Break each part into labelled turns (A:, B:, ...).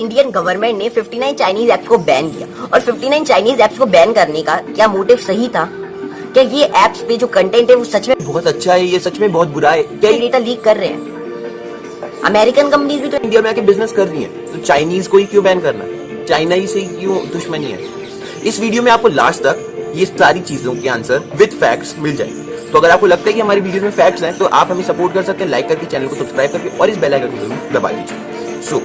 A: Indian government ने 59 Chinese apps को ban किया, और 59 चाइनीज ऐप्स को बैन करने का क्या मोटिव सही था? क्या ये ऐप्स पे जो कंटेंट है वो सच में
B: बहुत अच्छा है, ये सच में बहुत बुरा है? क्या
A: ये डेटा लीक कर रहे हैं? अमेरिकन कंपनीज भी तो
B: इंडिया में आके बिजनेस कर रही हैं, तो चाइनीज को ही क्यों बैन करना? चाइना ही से क्यों दुश्मनी है? इस वीडियो में आपको लास्ट तक ये सारी चीजों के आंसर विद फैक्ट्स मिल जाएंगे। तो अगर आपको लगता है कि हमारी वीडियो में फैक्ट्स हैं, तो आप हमें सपोर्ट कर सकते हैं लाइक करके, चैनल को सब्सक्राइब करके और इस बेल आइकन को जरूर दबा दीजिए। सो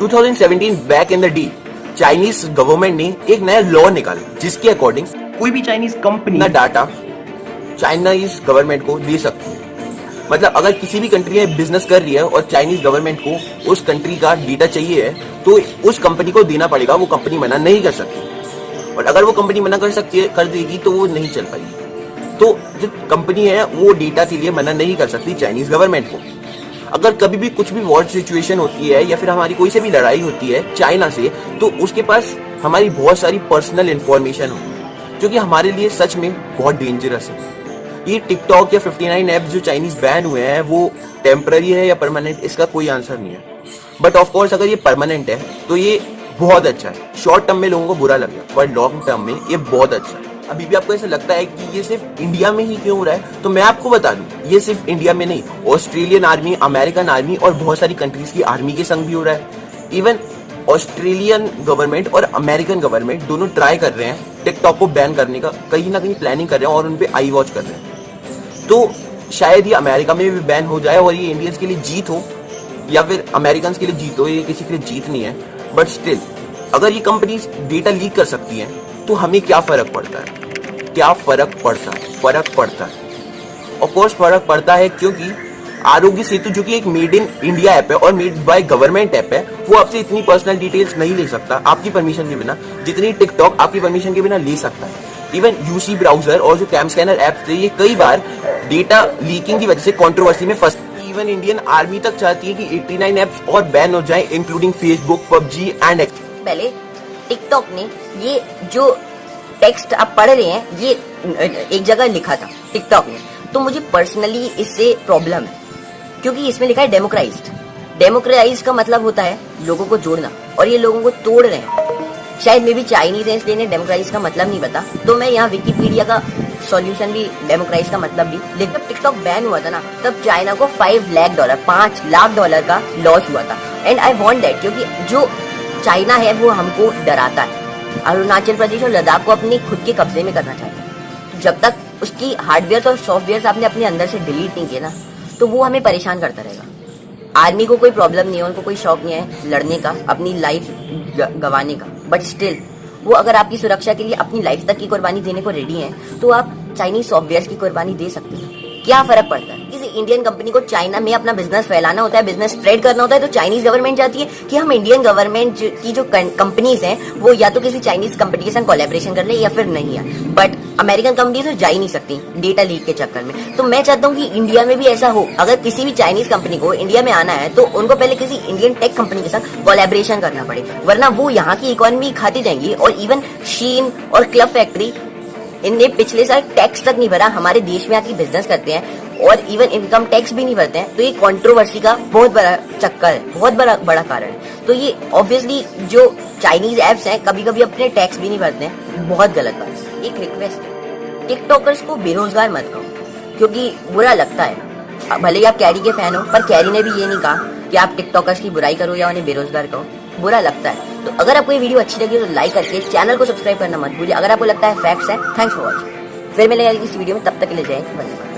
B: 2017 back in the day Chinese government ने एक नया लॉ निकाला जिसके अकॉर्डिंग
C: कोई भी चाइनीज कंपनी
B: अपना डाटा चाइनीज गवर्नमेंट को दे सकती है। मतलब अगर किसी भी कंट्री में बिजनेस कर रही है और चाइनीज गवर्नमेंट को उस कंट्री का डेटा चाहिए है, तो उस कंपनी को देना पड़ेगा। वो कंपनी मना नहीं कर सकती, और अगर वो कंपनी मना कर देगी तो वो नहीं चल पाएगी। तो जो कंपनी है वो डेटा के लिए मना नहीं कर सकती चाइनीज गवर्नमेंट को। अगर कभी भी कुछ भी वॉर सिचुएशन होती है या फिर हमारी कोई से भी लड़ाई होती है चाइना से, तो उसके पास हमारी बहुत सारी पर्सनल इंफॉर्मेशन होती है जो कि हमारे लिए सच में बहुत डेंजरस है। ये टिकटॉक या 59 ऐप्स जो चाइनीज बैन हुए हैं वो टेम्पररी है या परमानेंट, इसका कोई आंसर नहीं है। बट ऑफ कोर्स अगर ये परमानेंट है तो ये बहुत अच्छा है। शॉर्ट टर्म में लोगों को बुरा लगेगा, बट लॉन्ग टर्म में ये बहुत अच्छा है। अभी भी आपको ऐसा लगता है कि ये सिर्फ इंडिया में ही क्यों हो रहा है, तो मैं आपको बता दूं ये सिर्फ इंडिया में नहीं, ऑस्ट्रेलियन आर्मी, अमेरिकन आर्मी और बहुत सारी कंट्रीज की आर्मी के संग भी हो रहा है। इवन ऑस्ट्रेलियन गवर्नमेंट और अमेरिकन गवर्नमेंट दोनों ट्राई कर रहे हैं टिकटॉक को बैन करने का, कहीं ना कहीं प्लानिंग कर रहे हैं और उन पे आई वॉच कर रहे हैं। तो शायद ये अमेरिका में भी बैन हो जाए और ये इंडियंस के लिए जीत हो या फिर अमेरिकन के लिए जीत हो, ये किसी के लिए जीत नहीं है। बट स्टिल अगर ये कंपनीज डेटा लीक कर सकती हैं तो हमें क्या फर्क पड़ता है? क्या फर्क पड़ता है? फर्क पड़ता है, ऑफ कोर्स फर्क पड़ता है, क्योंकि आरोग्य सेतु जो कि एक मेड इन इंडिया ऐप है और मेड बाय गवर्नमेंट ऐप है, वो आपसे इतनी पर्सनल डिटेल्स नहीं ले सकता आपकी परमिशन के बिना, जितनी टिकटॉक आपकी परमिशन के बिना ले सकता है। इवन यूसी ब्राउजर और जो कैम स्कैनर ऐप थे, ये कई बार डेटा लीकिंग की वजह से कंट्रोवर्सी में फंस। इवन इंडियन आर्मी तक चाहती है कि 89 ऐप्स और बैन हो जाए, including Facebook, PUBG and x.
A: पहले टिकटॉक ने ये जो टेक्स्ट आप पढ़ रहे हैं ये एक जगह लिखा था टिकटॉक ने, तो मुझे पर्सनली इससे प्रॉब्लम है, क्योंकि इसमें लिखा है डेमोक्राइज्ड। डेमोक्राइज का मतलब होता है लोगों को जोड़ना, और ये लोगों को तोड़ रहे हैं। शायद मे भी चाइनीज है इसलिए डेमोक्राइज का मतलब नहीं पता, तो मैं यहाँ विकिपीडिया का सॉल्यूशन भी, डेमोक्राइज का मतलब भी लिख। जब टिकटॉक बैन हुआ था ना, तब चाइना को $5 लाख का लॉस हुआ था। एंड आई वांट दैट, क्योंकि जो चाइना है वो हमको डराता है। अरुणाचल प्रदेश और लद्दाख को अपने खुद के कब्जे में करना चाहता है। जब तक उसकी हार्डवेयर और सॉफ्टवेयर आपने अपने अंदर से डिलीट नहीं किए ना, तो वो हमें परेशान करता रहेगा। आर्मी को कोई प्रॉब्लम नहीं है, उनको कोई शौक नहीं है लड़ने का, अपनी लाइफ गंवाने का, बट स्टिल वो अगर आपकी सुरक्षा के लिए अपनी लाइफ तक की कुर्बानी देने को रेडी हैं, तो आप चाइनीज सॉफ्टवेयर की कुर्बानी दे सकते हैं। क्या फर्क पड़ता है? किसी इंडियन कंपनी को चाइना में अपना बिजनेस फैलाना होता है, बिजनेस स्प्रेड करना होता है, तो चाइनीज गवर्नमेंट चाहती है कि हम इंडियन गवर्नमेंट की जो कंपनीज हैं वो या तो किसी चाइनीज कंपनी के साथ कोलैबोरेशन कर ले या फिर नहीं है। बट अमेरिकन कंपनीज तो जा ही नहीं सकती डेटा लीक के चक्कर में। तो मैं चाहता हूँ कि इंडिया में भी ऐसा हो। अगर किसी भी चाइनीज कंपनी को इंडिया में आना है तो उनको पहले किसी इंडियन टेक कंपनी के साथ कोलैबोरेशन करना पड़े, वरना वो यहाँ की इकोनॉमी खाती जाएंगी। और इवन शीन और क्लब फैक्ट्री, इनने पिछले साल टैक्स तक नहीं भरा, हमारे देश में आके बिजनेस करते हैं और इवन इनकम टैक्स भी नहीं भरते हैं। तो ये कंट्रोवर्सी का बहुत बड़ा चक्कर है, बहुत बड़ा कारण है। तो ये ऑब्वियसली जो चाइनीज ऐप्स हैं कभी कभी अपने टैक्स भी नहीं भरते हैं, बहुत गलत बात है। एक रिक्वेस्ट है, टिकटॉकर्स को बेरोजगार मत कहो, क्योंकि बुरा लगता है। भले ही आप कैरी के फैन हो, पर कैरी ने भी ये नहीं कहा कि आप टिकटॉकर्स की बुराई करो या उन्हें बेरोजगार कहो, बुरा लगता है। तो अगर आपको ये वीडियो अच्छी लगी तो लाइक करके चैनल को सब्सक्राइब करना मत भूलिए। अगर आपको लगता है फैक्ट्स है, थैंक्स फॉर वॉचिंग। फिर मिलेंगे इस वीडियो में, तब तक के लिए जय हिंद, धन्यवाद।